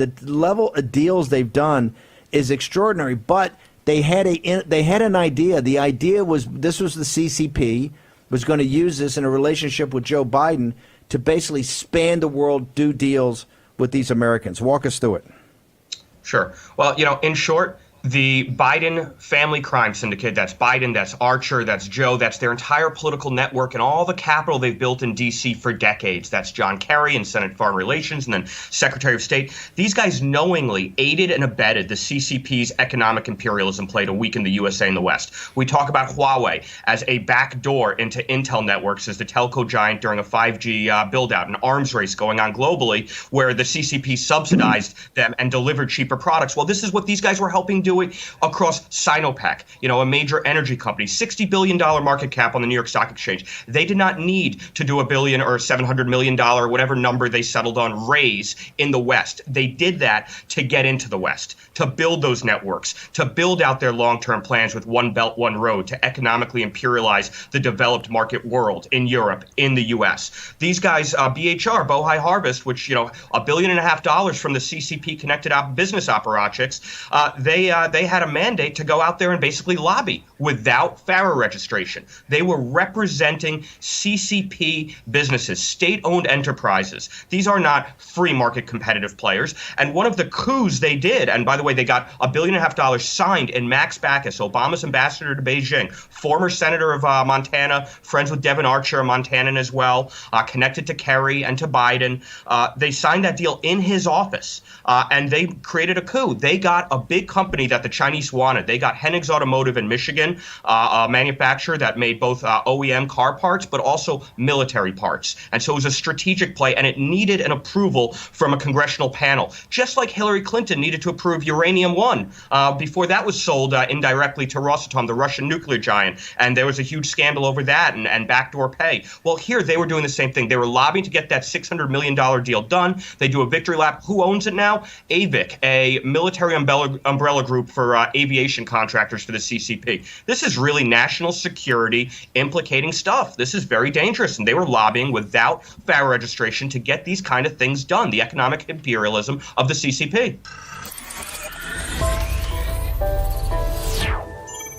The level of deals they've done is extraordinary. But they had an idea. The idea was this was the CCP was going to use this in a relationship with Joe Biden to basically span the world, do deals with these Americans. Walk us through it. Sure. Well, in short, the Biden family crime syndicate, that's Biden, that's Archer, that's Joe, that's their entire political network and all the capital they've built in D.C. for decades. That's John Kerry in Senate Foreign Relations and then Secretary of State. These guys knowingly aided and abetted the CCP's economic imperialism play to weaken the USA and the West. We talk about Huawei as a backdoor into Intel networks as the telco giant during a 5G build-out, an arms race going on globally where the CCP subsidized them and delivered cheaper products. Well, this is what these guys were helping do across Sinopec, a major energy company, $60 billion market cap on the New York Stock Exchange. They did not need to do $1 billion or $700 million, whatever number they settled on, raise in the West. They did that to get into the West, to build those networks, to build out their long-term plans with One Belt, One Road, to economically imperialize the developed market world in Europe, in the U.S. These guys, BHR, Bohai Harvest, which, $1.5 billion from the CCP connected business apparatchiks, they had a mandate to go out there and basically lobby without FARA registration. They were representing CCP businesses, state-owned enterprises. These are not free market competitive players. And one of the coups they did, and by the way, they got $1.5 billion signed in Max Baucus, Obama's ambassador to Beijing, former senator of Montana, friends with Devin Archer, a Montanan as well, connected to Kerry and to Biden. They signed that deal in his office, and they created a coup. They got a big company that the Chinese wanted. They got Hennigs Automotive in Michigan, a manufacturer that made both OEM car parts but also military parts. And so it was a strategic play, and it needed an approval from a congressional panel, just like Hillary Clinton needed to approve Uranium One before that was sold indirectly to Rosatom, the Russian nuclear giant. And there was a huge scandal over that and backdoor pay. Well, here they were doing the same thing. They were lobbying to get that $600 million deal done. They do a victory lap. Who owns it now? AVIC, a military umbrella group for aviation contractors for the CCP. This is really national security implicating stuff. This is very dangerous. And they were lobbying without FARA registration to get these kind of things done, the economic imperialism of the CCP.